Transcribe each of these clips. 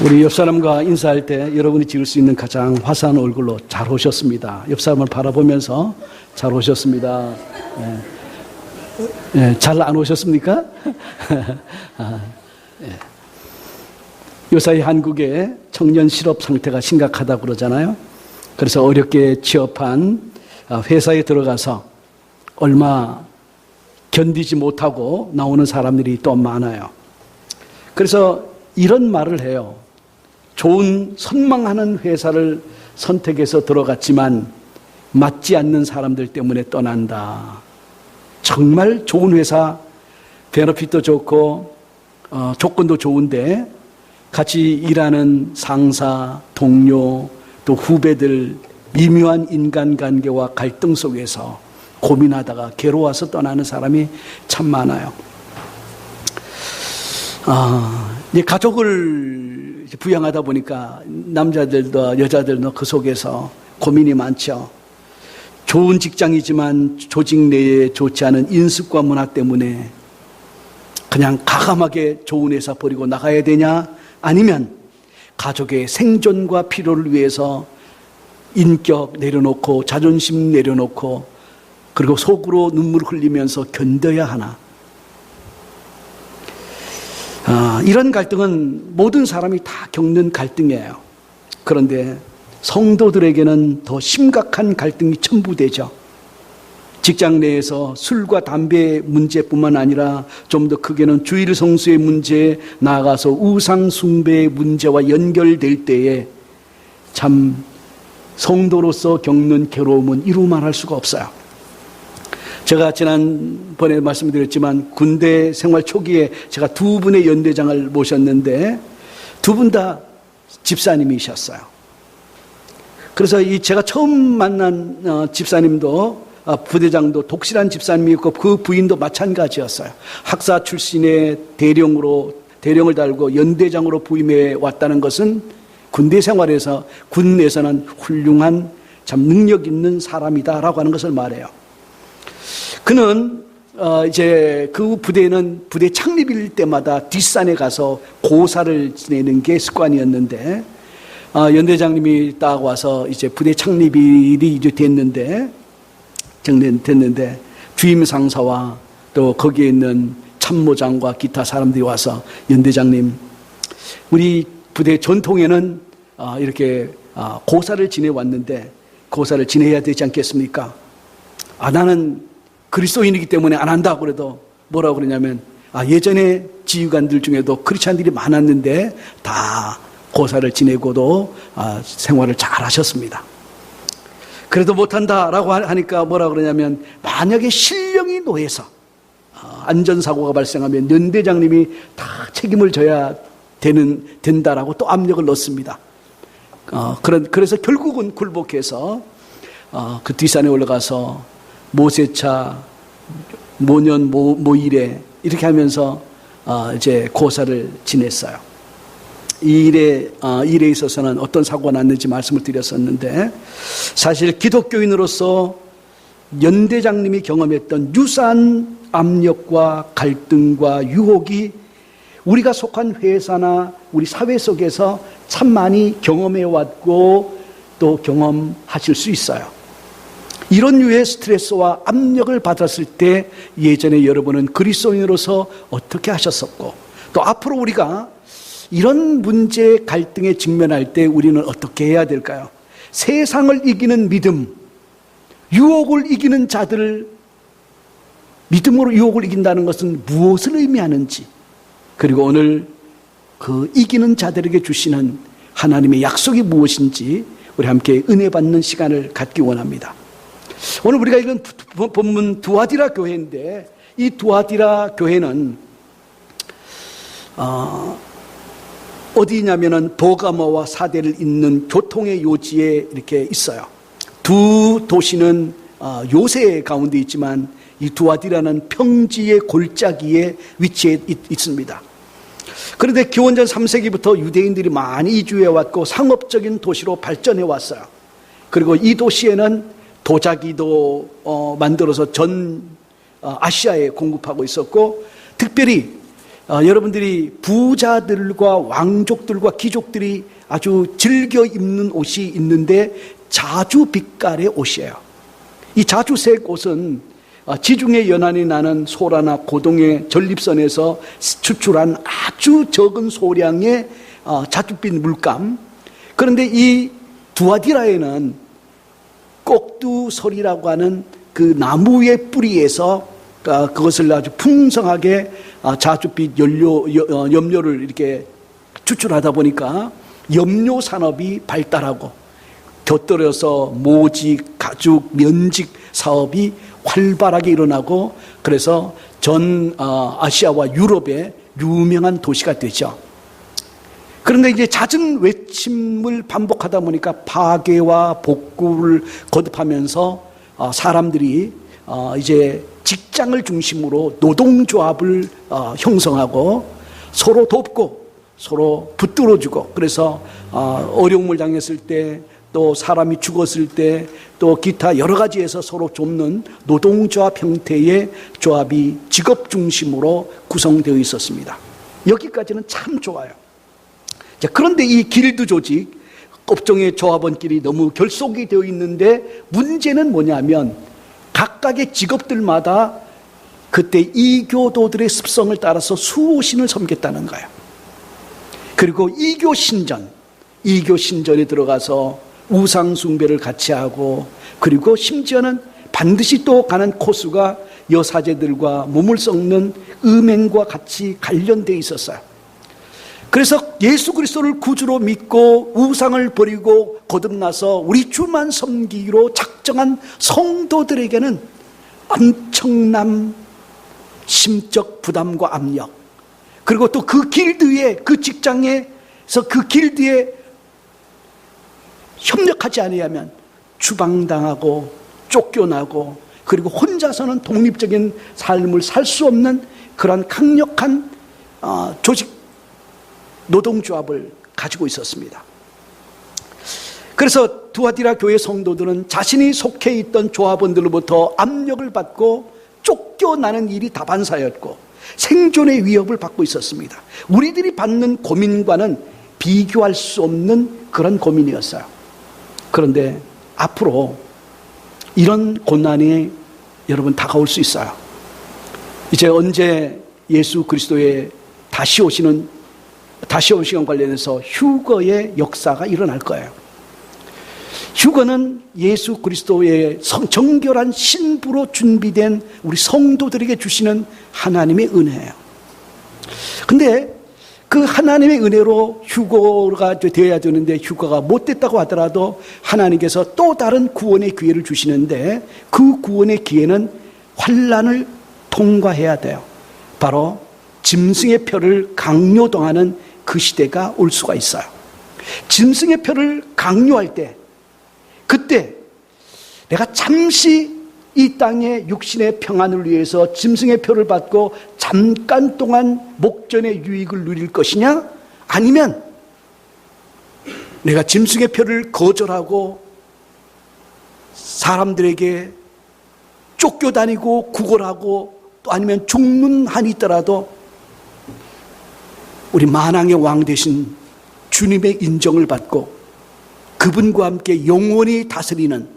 우리 옆 사람과 인사할 때 여러분이 지을 수 있는 가장 화사한 얼굴로 잘 오셨습니다. 옆 사람을 바라보면서 잘 오셨습니다. 네. 네, 잘 안 오셨습니까? 네. 요사이 한국의 청년 실업 상태가 심각하다고 그러잖아요. 그래서 어렵게 취업한 회사에 들어가서 얼마 견디지 못하고 나오는 사람들이 또 많아요. 그래서 이런 말을 해요. 좋은 선망하는 회사를 선택해서 들어갔지만 맞지 않는 사람들 때문에 떠난다. 정말 좋은 회사, 베너핏도 좋고 조건도 좋은데 같이 일하는 상사, 동료, 또 후배들 미묘한 인간관계와 갈등 속에서 고민하다가 괴로워서 떠나는 사람이 참 많아요. 이제 가족을 부양하다 보니까 남자들도 여자들도 그 속에서 고민이 많죠. 좋은 직장이지만 조직 내에 좋지 않은 인습과 문화 때문에 그냥 가감하게 좋은 회사 버리고 나가야 되냐? 아니면 가족의 생존과 필요를 위해서 인격 내려놓고 자존심 내려놓고 그리고 속으로 눈물 흘리면서 견뎌야 하나? 이런 갈등은 모든 사람이 다 겪는 갈등이에요. 그런데 성도들에게는 더 심각한 갈등이 첨부되죠. 직장 내에서 술과 담배 문제뿐만 아니라 좀 더 크게는 주일 성수의 문제, 나아가서 우상 숭배의 문제와 연결될 때에 참 성도로서 겪는 괴로움은 이루 말할 수가 없어요. 제가 지난번에 말씀드렸지만 군대 생활 초기에 제가 두 분의 연대장을 모셨는데 두 분 다 집사님이셨어요. 그래서 제가 처음 만난 집사님도 부대장도 독실한 집사님이었고 그 부인도 마찬가지였어요. 학사 출신의 대령을 달고 연대장으로 부임해 왔다는 것은 군대 생활에서 군에서는 훌륭한 참 능력 있는 사람이다라고 하는 것을 말해요. 그는 이제 그 부대는 부대 창립일 때마다 뒷산에 가서 고사를 지내는 게 습관이었는데 연대장님이 딱 와서 이제 부대 창립일이 이제 됐는데 주임 상사와 또 거기에 있는 참모장과 기타 사람들이 와서 연대장님, 우리 부대 전통에는 이렇게 고사를 지내왔는데 고사를 지내야 되지 않겠습니까? 나는 그리스도인이기 때문에 안 한다고 그래도 뭐라고 그러냐면 예전에 지휘관들 중에도 크리스찬들이 많았는데 다 고사를 지내고도 생활을 잘 하셨습니다. 그래도 못한다라고 하니까 뭐라고 그러냐면 만약에 신령이 노해서 안전사고가 발생하면 연대장님이 다 책임을 져야 된다라고 또 압력을 넣습니다. 그래서 결국은 굴복해서 그 뒷산에 올라가서 모세차, 모년, 모일에 이렇게 하면서 이제 고사를 지냈어요. 이 일에 있어서는 어떤 사고가 났는지 말씀을 드렸었는데 사실 기독교인으로서 연대장님이 경험했던 유사한 압력과 갈등과 유혹이 우리가 속한 회사나 우리 사회 속에서 참 많이 경험해 왔고 또 경험하실 수 있어요. 이런 류의 스트레스와 압력을 받았을 때 예전에 여러분은 그리스도인으로서 어떻게 하셨었고 또 앞으로 우리가 이런 문제 갈등에 직면할 때 우리는 어떻게 해야 될까요? 세상을 이기는 믿음, 유혹을 이기는 자들을 믿음으로 유혹을 이긴다는 것은 무엇을 의미하는지, 그리고 오늘 그 이기는 자들에게 주시는 하나님의 약속이 무엇인지 우리 함께 은혜 받는 시간을 갖기 원합니다. 오늘 우리가 읽은 본문 두아디라 교회인데 이 두아디라 교회는 어디냐면은 버가모와 사대를 잇는 교통의 요지에 이렇게 있어요. 두 도시는 요새 가운데 있지만 이 두아디라는 평지의 골짜기에 위치해 있습니다. 그런데 기원전 3세기부터 유대인들이 많이 이주해 왔고 상업적인 도시로 발전해 왔어요. 그리고 이 도시에는 도자기도 만들어서 전 아시아에 공급하고 있었고 특별히 여러분들이 부자들과 왕족들과 귀족들이 아주 즐겨 입는 옷이 있는데 자주 빛깔의 옷이에요. 이 자주색 옷은 지중해 연안이 나는 소라나 고동의 전립선에서 추출한 아주 적은 소량의 자줏빛 물감. 그런데 이 두아디라에는 꼭두설이라고 하는 그 나무의 뿌리에서 그것을 아주 풍성하게 자줏빛 염료를 이렇게 추출하다 보니까 염료 산업이 발달하고 곁들여서 모직, 가죽, 면직 사업이 활발하게 일어나고 그래서 전 아시아와 유럽의 유명한 도시가 되죠. 그런데 이제 잦은 외침을 반복하다 보니까 파괴와 복구를 거듭하면서 사람들이 이제 직장을 중심으로 노동조합을 형성하고 서로 돕고 서로 붙들어주고 그래서 어려움을 당했을 때 또 사람이 죽었을 때 또 기타 여러 가지에서 서로 돕는 노동조합 형태의 조합이 직업 중심으로 구성되어 있었습니다. 여기까지는 참 좋아요. 자, 그런데 이 길드 조직, 업종의 조합원끼리 너무 결속이 되어 있는데 문제는 뭐냐면 각각의 직업들마다 그때 이교도들의 습성을 따라서 수호신을 섬겼다는 거예요. 그리고 이교신전에 들어가서 우상숭배를 같이 하고 그리고 심지어는 반드시 또 가는 코스가 여사제들과 몸을 썩는 음행과 같이 관련되어 있었어요. 그래서 예수 그리스도를 구주로 믿고 우상을 버리고 거듭나서 우리 주만 섬기기로 작정한 성도들에게는 엄청난 심적 부담과 압력, 그리고 또 그 길드에, 그 직장에서 그 길드에 협력하지 않으면 추방당하고 쫓겨나고 그리고 혼자서는 독립적인 삶을 살 수 없는 그런 강력한 조직 노동조합을 가지고 있었습니다. 그래서 두아디라 교회 성도들은 자신이 속해 있던 조합원들로부터 압력을 받고 쫓겨나는 일이 다반사였고 생존의 위협을 받고 있었습니다. 우리들이 받는 고민과는 비교할 수 없는 그런 고민이었어요. 그런데 앞으로 이런 고난이 여러분 다가올 수 있어요. 이제 언제 예수 그리스도의 다시 오시는 관련해서 휴거의 역사가 일어날 거예요. 휴거는 예수 그리스도의 정결한 신부로 준비된 우리 성도들에게 주시는 하나님의 은혜예요. 근데 그 하나님의 은혜로 휴거가 되어야 되는데 휴거가 못 됐다고 하더라도 하나님께서 또 다른 구원의 기회를 주시는데 그 구원의 기회는 환난을 통과해야 돼요. 바로 짐승의 표를 강요당하는 그 시대가 올 수가 있어요. 짐승의 표를 강요할 때 그때 내가 잠시 이 땅의 육신의 평안을 위해서 짐승의 표를 받고 잠깐 동안 목전의 유익을 누릴 것이냐, 아니면 내가 짐승의 표를 거절하고 사람들에게 쫓겨다니고 구걸하고 또 아니면 죽는 한이 있더라도 우리 만왕의 왕 되신 주님의 인정을 받고 그분과 함께 영원히 다스리는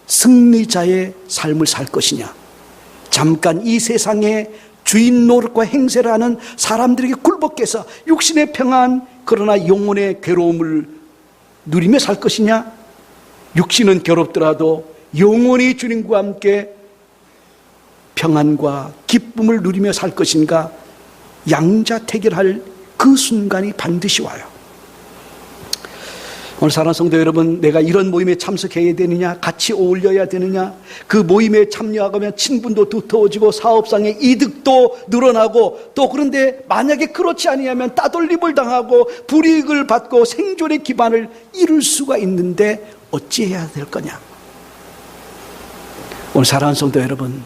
승리자의 삶을 살 것이냐, 잠깐 이 세상에 주인 노릇과 행세를 하는 사람들에게 굴복해서 육신의 평안 그러나 영혼의 괴로움을 누리며 살 것이냐, 육신은 괴롭더라도 영원히 주님과 함께 평안과 기쁨을 누리며 살 것인가, 양자택일할 그 순간이 반드시 와요. 오늘 사랑하는 성도 여러분, 내가 이런 모임에 참석해야 되느냐, 같이 어울려야 되느냐, 그 모임에 참여하면 친분도 두터워지고 사업상의 이득도 늘어나고, 또 그런데 만약에 그렇지 아니하면 따돌림을 당하고 불이익을 받고 생존의 기반을 잃을 수가 있는데 어찌해야 될 거냐. 오늘 사랑하는 성도 여러분,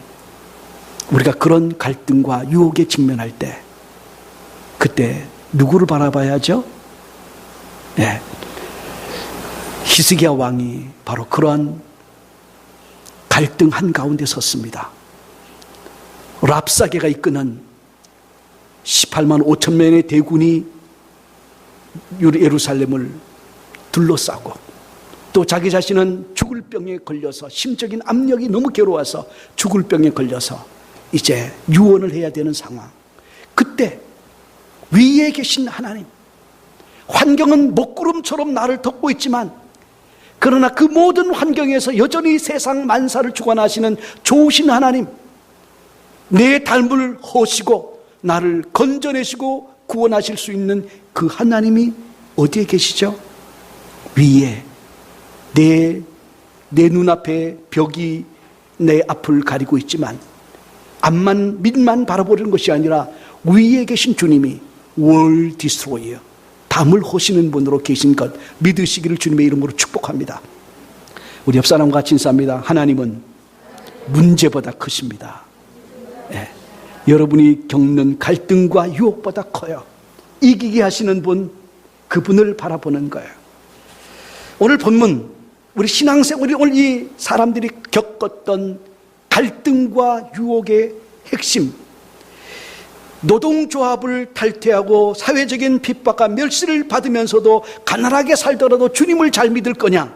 우리가 그런 갈등과 유혹에 직면할 때 그때 누구를 바라봐야죠? 네. 히스기야 왕이 바로 그러한 갈등 한가운데 섰습니다. 랍사게가 이끄는 18만 5천 명의 대군이 예루살렘을 둘러싸고 또 자기 자신은 죽을 병에 걸려서 심적인 압력이 너무 괴로워서 죽을 병에 걸려서 이제 유언을 해야 되는 상황. 그때 위에 계신 하나님, 환경은 먹구름처럼 나를 덮고 있지만 그러나 그 모든 환경에서 여전히 세상 만사를 주관하시는 좋으신 하나님, 내 닮을 허시고 나를 건져내시고 구원하실 수 있는 그 하나님이 어디에 계시죠? 위에 내 눈앞에 벽이 내 앞을 가리고 있지만 앞만 밑만 바라보는 것이 아니라 위에 계신 주님이 월 디스트로이어, 담을 허시는 분으로 계신 것 믿으시기를 주님의 이름으로 축복합니다. 우리 옆사람과 같이 인사합니다. 하나님은 문제보다 크십니다. 네. 여러분이 겪는 갈등과 유혹보다 커요. 이기게 하시는 분, 그분을 바라보는 거예요. 오늘 본문, 우리 신앙생활이 오늘 이 사람들이 겪었던 갈등과 유혹의 핵심, 노동조합을 탈퇴하고 사회적인 핍박과 멸시를 받으면서도 가난하게 살더라도 주님을 잘 믿을 거냐,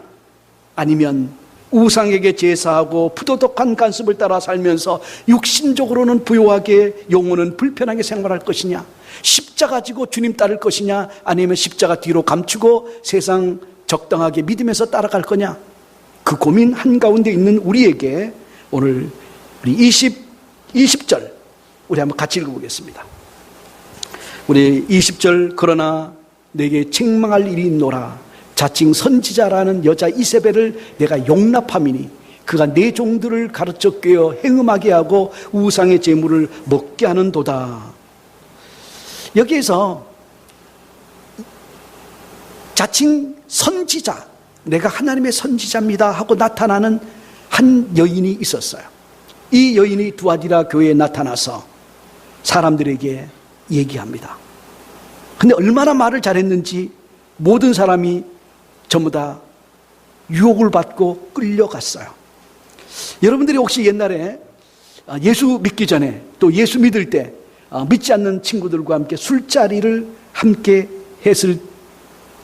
아니면 우상에게 제사하고 부도덕한 간습을 따라 살면서 육신적으로는 부유하게 영혼은 불편하게 생활할 것이냐, 십자가 지고 주님 따를 것이냐, 아니면 십자가 뒤로 감추고 세상 적당하게 믿으면서 따라갈 거냐, 그 고민 한가운데 있는 우리에게 오늘 우리 20절 우리 한번 같이 읽어보겠습니다. 우리 20절, 그러나 내게 책망할 일이 있노라. 자칭 선지자라는 여자 이세벨을 내가 용납함이니 그가 내 종들을 가르쳐 꿰어 행음하게 하고 우상의 제물을 먹게 하는도다. 여기에서 자칭 선지자, 내가 하나님의 선지자입니다 하고 나타나는 한 여인이 있었어요. 이 여인이 두아디라 교회에 나타나서 사람들에게 얘기합니다. 근데 얼마나 말을 잘했는지 모든 사람이 전부 다 유혹을 받고 끌려갔어요. 여러분들이 혹시 옛날에 예수 믿기 전에 또 예수 믿을 때 믿지 않는 친구들과 함께 술자리를 함께 했을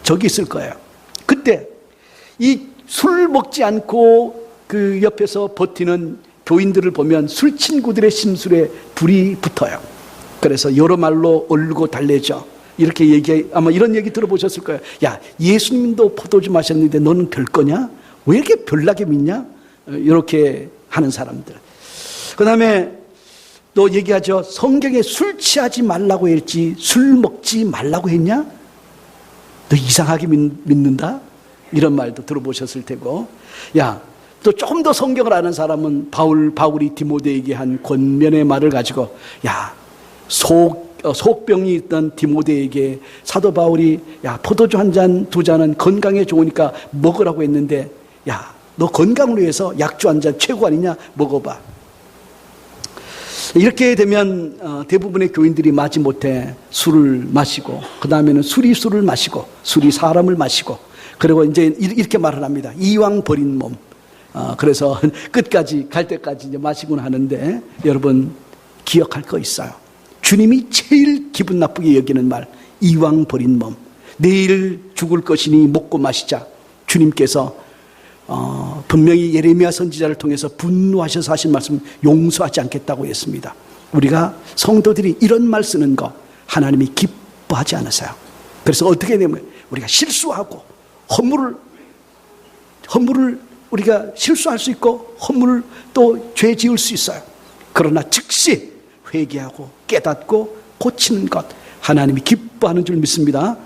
적이 있을 거예요. 그때 이 술 먹지 않고 그 옆에서 버티는 교인들을 보면 술 친구들의 심술에 불이 붙어요. 그래서 여러 말로 얼고 달래죠. 이렇게 아마 이런 얘기 들어보셨을 거예요. 야, 예수님도 포도주 마셨는데 너는 별 거냐? 왜 이렇게 별나게 믿냐? 이렇게 하는 사람들. 그 다음에 또 얘기하죠. 성경에 술 취하지 말라고 했지 술 먹지 말라고 했냐? 너 이상하게 믿는다? 이런 말도 들어보셨을 테고. 야, 또 조금 더 성경을 아는 사람은 바울이 디모데에게 한 권면의 말을 가지고, 야, 속병이 있던 디모데에게 사도 바울이, 야, 포도주 한 잔, 두 잔은 건강에 좋으니까 먹으라고 했는데, 야, 너 건강을 위해서 약주 한 잔 최고 아니냐? 먹어봐. 이렇게 되면 대부분의 교인들이 마지못해 술을 마시고, 그 다음에는 술이 술을 마시고, 술이 사람을 마시고, 그리고 이제 이렇게 말을 합니다. 이왕 버린 몸. 그래서 끝까지 갈 때까지 이제 마시곤 하는데, 여러분 기억할 거 있어요. 주님이 제일 기분 나쁘게 여기는 말, 이왕 버린 몸. 내일 죽을 것이니 먹고 마시자. 주님께서 분명히 예레미야 선지자를 통해서 분노하셔서 하신 말씀, 용서하지 않겠다고 했습니다. 우리가 성도들이 이런 말 쓰는 거 하나님이 기뻐하지 않으세요. 그래서 어떻게 되면 우리가 실수하고 허물을 우리가 실수할 수 있고 허물을 또 죄 지을 수 있어요. 그러나 즉시 회개하고 깨닫고 고치는 것, 하나님이 기뻐하는 줄 믿습니다.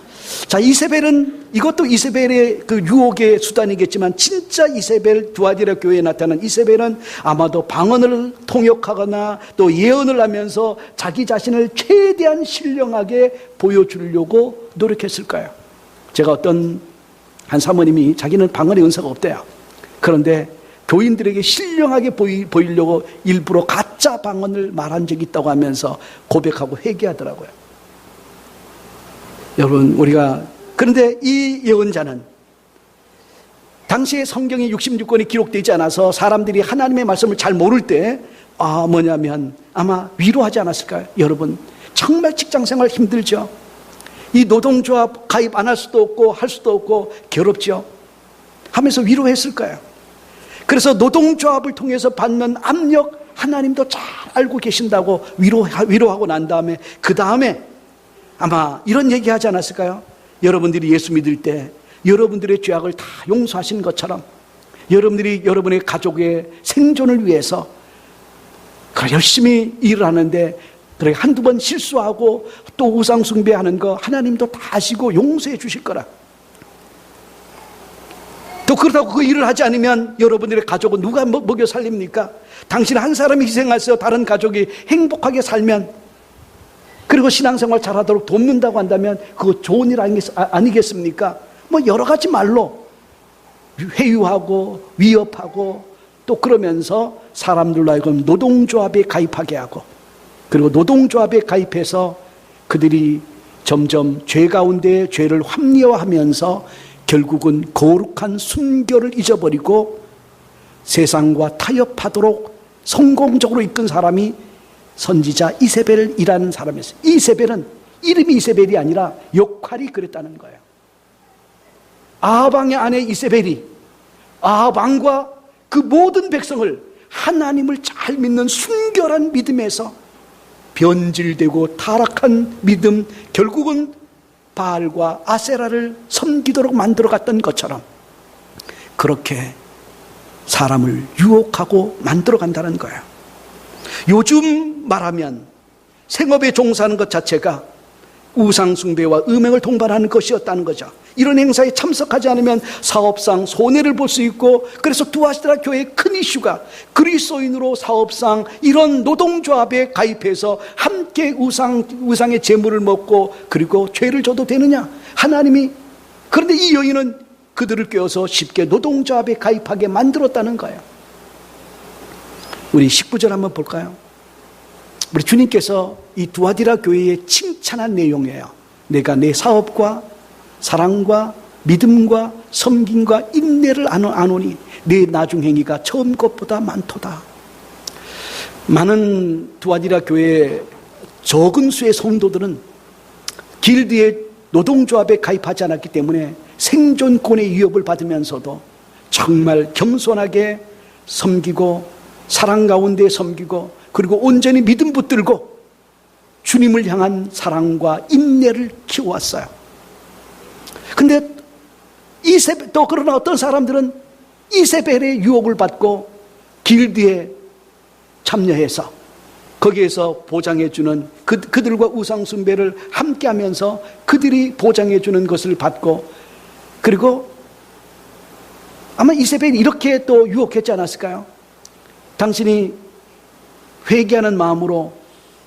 자, 이세벨은, 이것도 이세벨의 그 유혹의 수단이겠지만, 진짜 이세벨, 두아디라 교회에 나타난 이세벨은 아마도 방언을 통역하거나 또 예언을 하면서 자기 자신을 최대한 신령하게 보여주려고 노력했을 거예요. 제가 어떤 한 사모님이 자기는 방언의 은사가 없대요. 그런데 교인들에게 신령하게 보이려고 일부러 가짜 방언을 말한 적이 있다고 하면서 고백하고 회개하더라고요. 여러분, 그런데 이 예언자는 당시에 성경이 66권이 기록되지 않아서 사람들이 하나님의 말씀을 잘 모를 때 뭐냐면 아마 위로하지 않았을까요? 여러분, 정말 직장생활 힘들죠. 이 노동조합 가입 안 할 수도 없고 할 수도 없고 괴롭죠. 하면서 위로했을 거예요. 그래서 노동조합을 통해서 받는 압력 하나님도 잘 알고 계신다고 위로하고 난 다음에 그 다음에 아마 이런 얘기 하지 않았을까요? 여러분들이 예수 믿을 때 여러분들의 죄악을 다 용서하신 것처럼 여러분들이 여러분의 가족의 생존을 위해서 열심히 일을 하는데 그래 한두 번 실수하고 또 우상 숭배하는 거 하나님도 다 아시고 용서해 주실 거라. 또 그렇다고 그 일을 하지 않으면 여러분들의 가족은 누가 먹여 살립니까? 당신 한 사람이 희생해서 다른 가족이 행복하게 살면, 그리고 신앙생활 잘하도록 돕는다고 한다면 그거 좋은 일 아니겠습니까? 뭐 여러 가지 말로 회유하고 위협하고 또 그러면서 사람들로 하여금 노동조합에 가입하게 하고, 그리고 노동조합에 가입해서 그들이 점점 죄 가운데 죄를 합리화하면서 결국은 거룩한 순교를 잊어버리고 세상과 타협하도록 성공적으로 이끈 사람이 선지자 이세벨이라는 사람이었어요. 이세벨은 이름이 이세벨이 아니라 역할이 그랬다는 거예요. 아합 왕의 아내 이세벨이 아합 왕과 그 모든 백성을 하나님을 잘 믿는 순결한 믿음에서 변질되고 타락한 믿음, 결국은 바알과 아세라를 섬기도록 만들어갔던 것처럼 그렇게 사람을 유혹하고 만들어간다는 거예요. 요즘 말하면 생업에 종사하는 것 자체가 우상숭배와 음행을 동반하는 것이었다는 거죠. 이런 행사에 참석하지 않으면 사업상 손해를 볼 수 있고, 그래서 두아시라 교회의 큰 이슈가 그리스도인으로 사업상 이런 노동조합에 가입해서 함께 우상의 재물을 먹고 그리고 죄를 져도 되느냐, 하나님이. 그런데 이 여인은 그들을 꿰어서 쉽게 노동조합에 가입하게 만들었다는 거예요. 우리 19절 한번 볼까요? 우리 주님께서 이 두아디라 교회에 칭찬한 내용이에요. 내가 내 사업과 사랑과 믿음과 섬김과 인내를 아노니 내 나중 행위가 처음 것보다 많도다. 많은 두아디라 교회의 적은 수의 성도들은 길드의 노동조합에 가입하지 않았기 때문에 생존권의 위협을 받으면서도 정말 겸손하게 섬기고 사랑 가운데 섬기고 그리고 온전히 믿음 붙들고 주님을 향한 사랑과 인내를 키워왔어요. 근데 또 그러나 어떤 사람들은 이세벨의 유혹을 받고 길드에 참여해서 거기에서 보장해주는 그들과 우상숭배를 함께하면서 그들이 보장해주는 것을 받고, 그리고 아마 이세벨이 이렇게 또 유혹했지 않았을까요? 당신이 회개하는 마음으로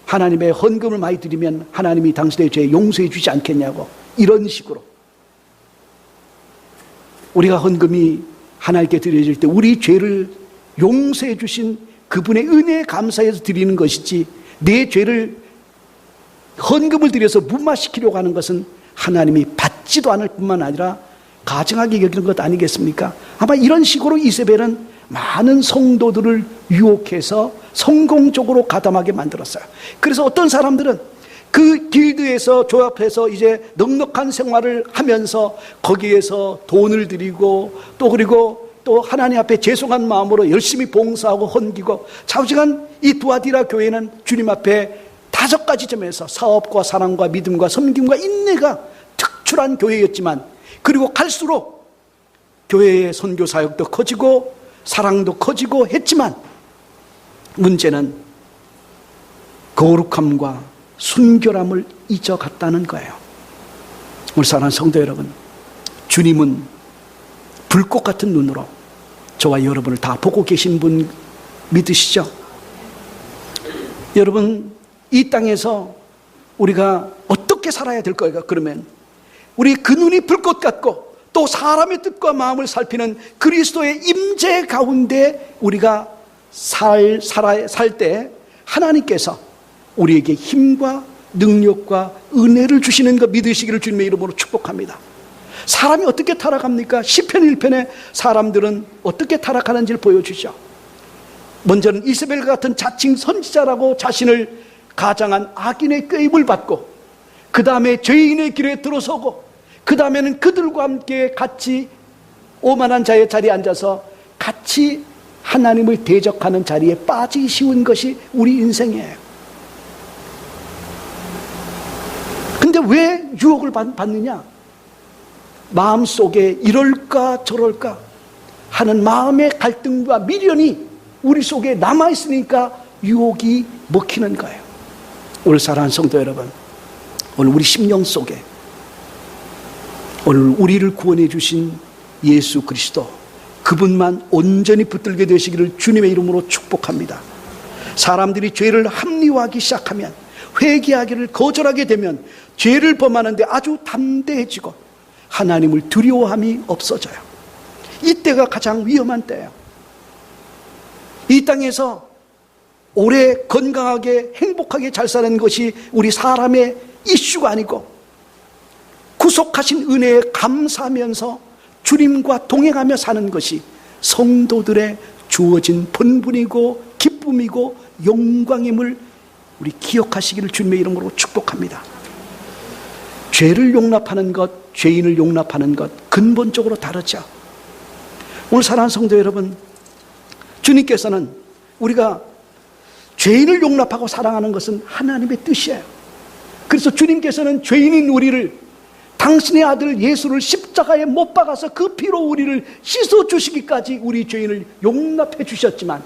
하나님의 헌금을 많이 드리면 하나님이 당신의 죄 용서해 주지 않겠냐고, 이런 식으로. 우리가 헌금이 하나님께 드려질 때 우리 죄를 용서해 주신 그분의 은혜에 감사해서 드리는 것이지, 내 죄를 헌금을 드려서 무마시키려고 하는 것은 하나님이 받지도 않을 뿐만 아니라 가증하게 여기는 것 아니겠습니까? 아마 이런 식으로 이세벨은 많은 성도들을 유혹해서 성공적으로 가담하게 만들었어요. 그래서 어떤 사람들은 그 길드에서 조합해서 이제 넉넉한 생활을 하면서 거기에서 돈을 드리고 또 그리고 또 하나님 앞에 죄송한 마음으로 열심히 봉사하고 헌기고, 좌우지간 이 두아디라 교회는 주님 앞에 5가지 점에서 사업과 사랑과 믿음과 섬김과 인내가 특출한 교회였지만, 그리고 갈수록 교회의 선교 사역도 커지고 사랑도 커지고 했지만, 문제는 거룩함과 순결함을 잊어갔다는 거예요. 우리 사랑하는 성도 여러분, 주님은 불꽃 같은 눈으로 저와 여러분을 다 보고 계신 분 믿으시죠? 여러분, 이 땅에서 우리가 어떻게 살아야 될 거예요? 그러면 우리 그 눈이 불꽃 같고 또 사람의 뜻과 마음을 살피는 그리스도의 임재 가운데 우리가 살 때 하나님께서 우리에게 힘과 능력과 은혜를 주시는 것 믿으시기를 주님의 이름으로 축복합니다. 사람이 어떻게 타락합니까? 시편 1편에 사람들은 어떻게 타락하는지를 보여주죠. 먼저는 이세벨 같은 자칭 선지자라고 자신을 가장한 악인의 꾀입을 받고 그 다음에 죄인의 길에 들어서고 그 다음에는 그들과 함께 같이 오만한 자의 자리에 앉아서 같이 하나님을 대적하는 자리에 빠지기 쉬운 것이 우리 인생이에요. 근데 왜 유혹을 받느냐? 마음속에 이럴까 저럴까 하는 마음의 갈등과 미련이 우리 속에 남아있으니까 유혹이 먹히는 거예요. 오늘 사랑하는 성도 여러분, 오늘 우리 심령 속에 오늘 우리를 구원해 주신 예수 그리스도, 그분만 온전히 붙들게 되시기를 주님의 이름으로 축복합니다. 사람들이 죄를 합리화하기 시작하면, 회개하기를 거절하게 되면 죄를 범하는데 아주 담대해지고 하나님을 두려워함이 없어져요. 이때가 가장 위험한 때예요. 이 땅에서 오래 건강하게 행복하게 잘 사는 것이 우리 사람의 이슈가 아니고 구속하신 은혜에 감사하면서 주님과 동행하며 사는 것이 성도들의 주어진 본분이고 기쁨이고 영광임을 우리 기억하시기를 주님의 이름으로 축복합니다. 죄를 용납하는 것, 죄인을 용납하는 것 근본적으로 다르죠. 오늘 사랑하는 성도 여러분, 주님께서는 우리가 죄인을 용납하고 사랑하는 것은 하나님의 뜻이에요. 그래서 주님께서는 죄인인 우리를 당신의 아들 예수를 십자가에 못 박아서 그 피로 우리를 씻어주시기까지 우리 죄인을 용납해 주셨지만,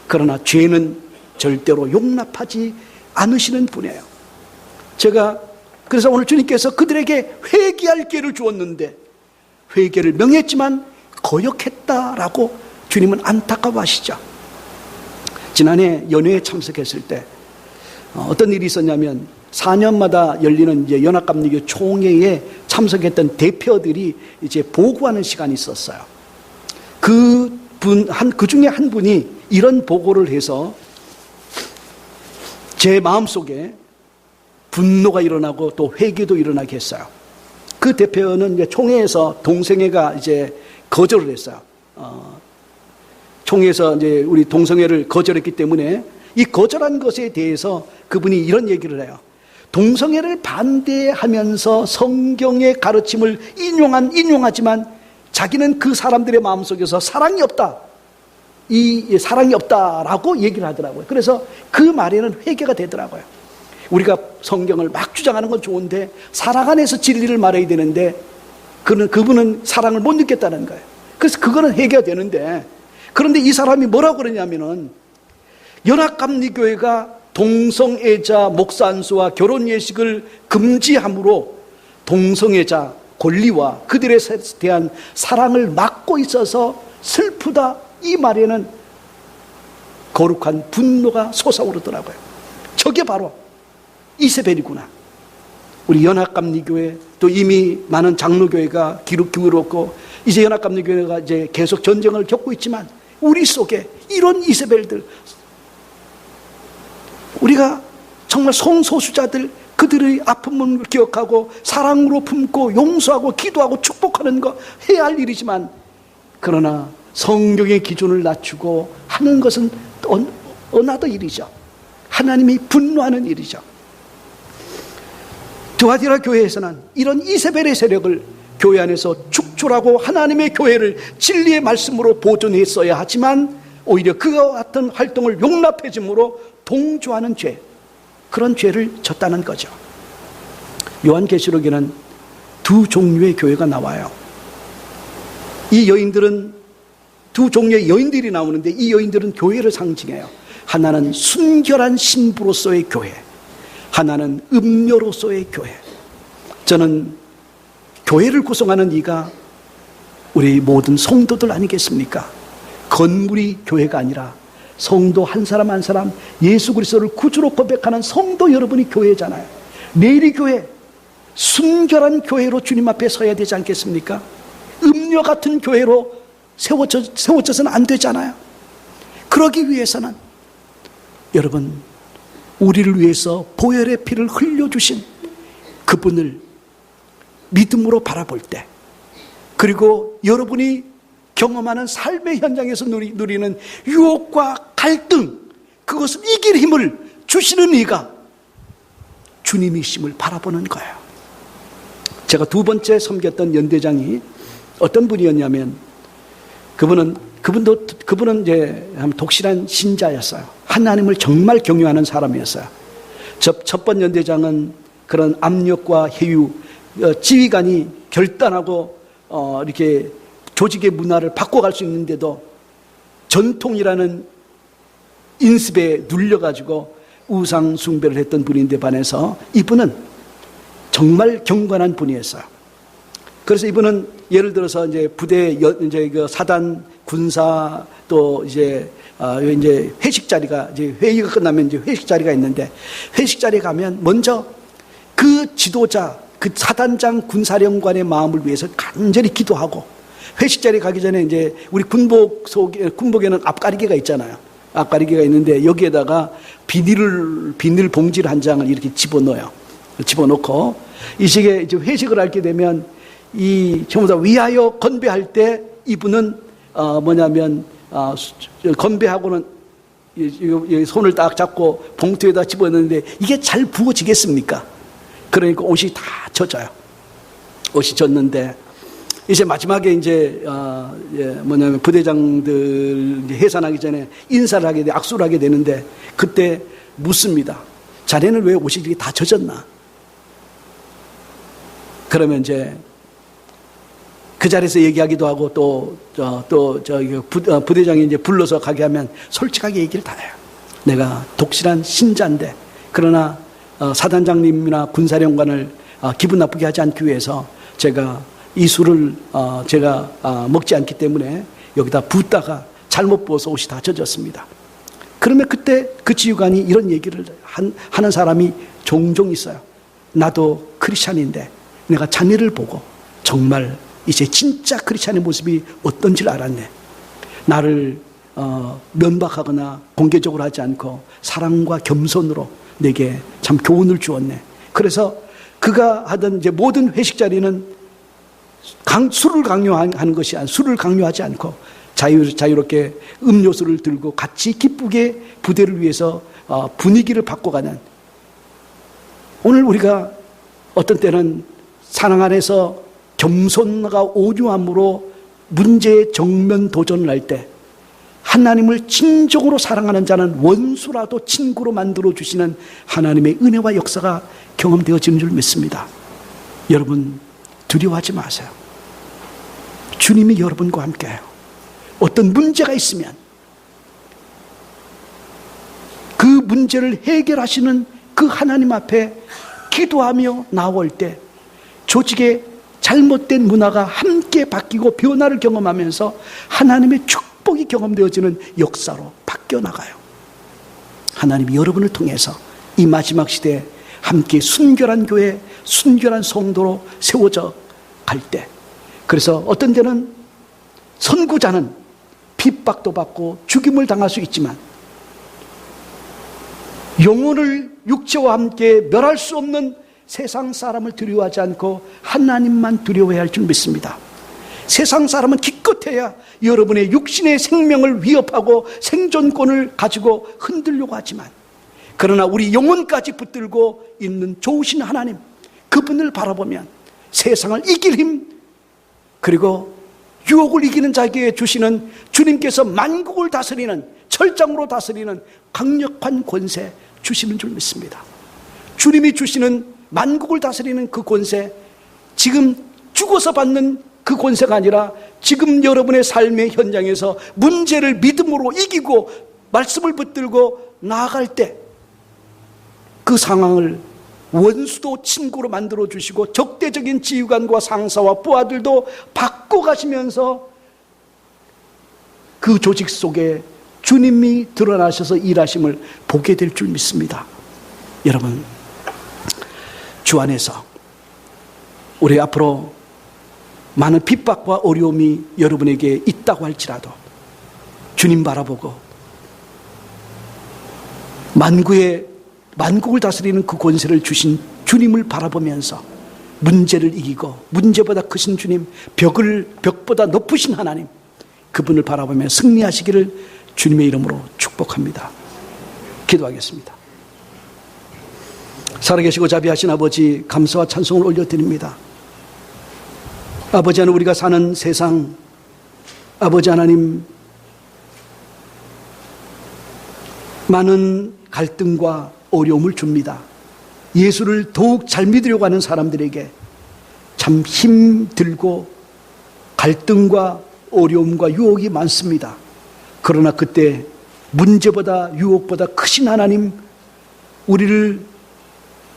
그러나 죄는 절대로 용납하지 않으시는 분이에요. 그래서 오늘 주님께서 그들에게 회개할 기회를 주었는데 회개를 명했지만 거역했다라고 주님은 안타까워하시죠. 지난해 연회에 참석했을 때 어떤 일이 있었냐면 4년마다 열리는 이제 연합감리교 총회에 참석했던 대표들이 이제 보고하는 시간이 있었어요. 그 중에 한 분이 이런 보고를 해서 제 마음속에 분노가 일어나고 또 회개도 일어나게 했어요. 그 대표는 이제 총회에서 동성애가 이제 거절을 했어요. 총회에서 이제 우리 동성애를 거절했기 때문에 이 거절한 것에 대해서 그분이 이런 얘기를 해요. 동성애를 반대하면서 성경의 가르침을 인용하지만 자기는 그 사람들의 마음속에서 사랑이 없다. 이 사랑이 없다라고 얘기를 하더라고요. 그래서 그 말에는 회개가 되더라고요. 우리가 성경을 막 주장하는 건 좋은데 사랑 안에서 진리를 말해야 되는데 그분은 사랑을 못 느꼈다는 거예요. 그래서 그거는 회개가 되는데, 그런데 이 사람이 뭐라고 그러냐면은 연합감리교회가 동성애자 목사 안수와 결혼 예식을 금지함으로 동성애자 권리와 그들에 대한 사랑을 막고 있어서 슬프다, 이 말에는 거룩한 분노가 솟아오르더라고요. 저게 바로 이세벨이구나. 우리 연합감리교회, 또 이미 많은 장로교회가 기울었고 이제 연합감리교회가 이제 계속 전쟁을 겪고 있지만 우리 속에 이런 이세벨들, 우리가 정말 성소수자들, 그들의 아픔을 기억하고 사랑으로 품고 용서하고 기도하고 축복하는 거 해야 할 일이지만, 그러나 성경의 기준을 낮추고 하는 것은 어나더 일이죠. 하나님이 분노하는 일이죠. 두아디라 교회에서는 이런 이세벨의 세력을 교회 안에서 축출하고 하나님의 교회를 진리의 말씀으로 보존했어야 하지만 오히려 그와 같은 활동을 용납해 줌으로 동조하는 죄, 그런 죄를 졌다는 거죠. 요한계시록에는 두 종류의 교회가 나와요. 이 여인들은 두 종류의 여인들이 나오는데 이 여인들은 교회를 상징해요. 하나는 순결한 신부로서의 교회, 하나는 음녀로서의 교회. 저는 교회를 구성하는 이가 우리 모든 성도들 아니겠습니까? 건물이 교회가 아니라 성도 한 사람 한 사람 예수 그리스도를 구주로 고백하는 성도 여러분이 교회잖아요. 내일이 교회, 순결한 교회로 주님 앞에 서야 되지 않겠습니까? 음녀 같은 교회로 세워져서는 안 되잖아요. 그러기 위해서는 여러분, 우리를 위해서 보혈의 피를 흘려주신 그분을 믿음으로 바라볼 때, 그리고 여러분이 경험하는 삶의 현장에서 누리는 유혹과 갈등, 그것을 이길 힘을 주시는 이가 주님이심을 바라보는 거예요. 제가 두 번째 섬겼던 연대장이 어떤 분이었냐면 그분은 이제 독실한 신자였어요. 하나님을 정말 경외하는 사람이었어요. 첫 번 연대장은 그런 압력과 해유, 지휘관이 결단하고 이렇게 조직의 문화를 바꿔갈 수 있는데도 전통이라는 인습에 눌려가지고 우상 숭배를 했던 분인데 반해서 이분은 정말 경건한 분이었어요. 그래서 이분은 예를 들어서 이제 부대 이제 그 사단 군사 또 이제 회식 자리가 이제 회의가 끝나면 이제 회식 자리가 있는데 회식 자리에 가면 먼저 그 지도자 그 사단장 군사령관의 마음을 위해서 간절히 기도하고 회식 자리에 가기 전에 이제 우리 군복에는 앞가리개가 있잖아요. 앞가리개가 있는데 여기에다가 비닐 봉지를 한 장을 이렇게 집어넣어요. 집어넣고 이 시기에 이제 회식을 하게 되면 이 전부 다 위하여 건배할 때 이분은 건배하고는 손을 딱 잡고 봉투에다 집어넣는데 이게 잘 부어지겠습니까? 그러니까 옷이 다 젖어요. 옷이 젖는데 이제 마지막에 이제 부대장들 해산하기 전에 인사를 하게 돼 악수를 하게 되는데 그때 묻습니다. 자네는 왜 옷이 이렇게 다 젖었나? 그러면 이제 그 자리에서 얘기하기도 하고 부대장이 이제 불러서 가게 하면 솔직하게 얘기를 다 해요. 내가 독실한 신자인데 그러나 사단장님이나 군사령관을 기분 나쁘게 하지 않기 위해서 제가 이 술을 제가 먹지 않기 때문에 여기다 붓다가 잘못 부어서 옷이 다 젖었습니다. 그러면 그때 그 지휘관이 이런 얘기를 하는 사람이 종종 있어요. 나도 크리스찬인데 내가 자네를 보고 정말 이제 진짜 크리스찬의 모습이 어떤지를 알았네. 나를 면박하거나 공개적으로 하지 않고 사랑과 겸손으로 내게 참 교훈을 주었네. 그래서 그가 하던 이제 모든 회식 자리는 술을 강요하는 것이 아니라 술을 강요하지 않고 자유롭게 음료수를 들고 같이 기쁘게 부대를 위해서 분위기를 바꿔가는, 오늘 우리가 어떤 때는 사랑 안에서 겸손과 온유함으로 문제에 정면 도전을 할 때 하나님을 진정으로 사랑하는 자는 원수라도 친구로 만들어 주시는 하나님의 은혜와 역사가 경험되어지는 줄 믿습니다. 여러분 두려워하지 마세요. 주님이 여러분과 함께해요. 어떤 문제가 있으면 그 문제를 해결하시는 그 하나님 앞에 기도하며 나올 때 조직의 잘못된 문화가 함께 바뀌고 변화를 경험하면서 하나님의 축복이 경험되어지는 역사로 바뀌어 나가요. 하나님이 여러분을 통해서 이 마지막 시대에 함께 순결한 교회, 순결한 성도로 세워져 갈 때, 그래서 어떤 때는 선구자는 핍박도 받고 죽임을 당할 수 있지만 영혼을 육체와 함께 멸할 수 없는 세상 사람을 두려워하지 않고 하나님만 두려워해야 할 줄 믿습니다. 세상 사람은 기껏해야 여러분의 육신의 생명을 위협하고 생존권을 가지고 흔들려고 하지만, 그러나 우리 영혼까지 붙들고 있는 좋으신 하나님, 그분을 바라보면 세상을 이길 힘, 그리고 유혹을 이기는 자에게 주시는 주님께서 만국을 다스리는, 철장으로 다스리는 강력한 권세 주시는 줄 믿습니다. 주님이 주시는 만국을 다스리는 그 권세, 지금 죽어서 받는 그 권세가 아니라 지금 여러분의 삶의 현장에서 문제를 믿음으로 이기고 말씀을 붙들고 나아갈 때 그 상황을 원수도 친구로 만들어 주시고 적대적인 지휘관과 상사와 부하들도 바꿔가시면서 그 조직 속에 주님이 드러나셔서 일하심을 보게 될 줄 믿습니다. 여러분, 주 안에서 우리 앞으로 많은 핍박과 어려움이 여러분에게 있다고 할지라도 주님 바라보고 만국을 다스리는 그 권세를 주신 주님을 바라보면서 문제를 이기고 문제보다 크신 주님, 벽보다 높으신 하나님, 그분을 바라보며 승리하시기를 주님의 이름으로 축복합니다. 기도하겠습니다. 살아계시고 자비하신 아버지, 감사와 찬송을 올려드립니다. 아버지 하나님, 우리가 사는 세상, 아버지 하나님, 많은 갈등과 어려움을 줍니다. 예수를 더욱 잘 믿으려고 하는 사람들에게 참 힘들고 갈등과 어려움과 유혹이 많습니다. 그러나 그때 문제보다 유혹보다 크신 하나님, 우리를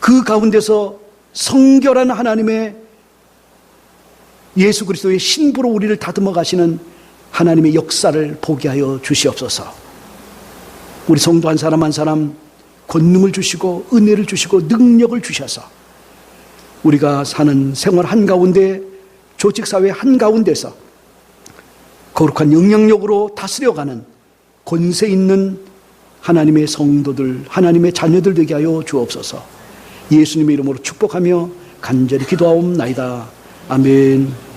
그 가운데서 성결한 하나님의 예수 그리스도의 신부로 우리를 다듬어 가시는 하나님의 역사를 보게 하여 주시옵소서. 우리 성도 한 사람 한 사람 권능을 주시고 은혜를 주시고 능력을 주셔서 우리가 사는 생활 한가운데, 조직사회 한가운데서 거룩한 영향력으로 다스려가는 권세 있는 하나님의 성도들, 하나님의 자녀들 되게 하여 주옵소서. 예수님의 이름으로 축복하며 간절히 기도하옵나이다. 아멘.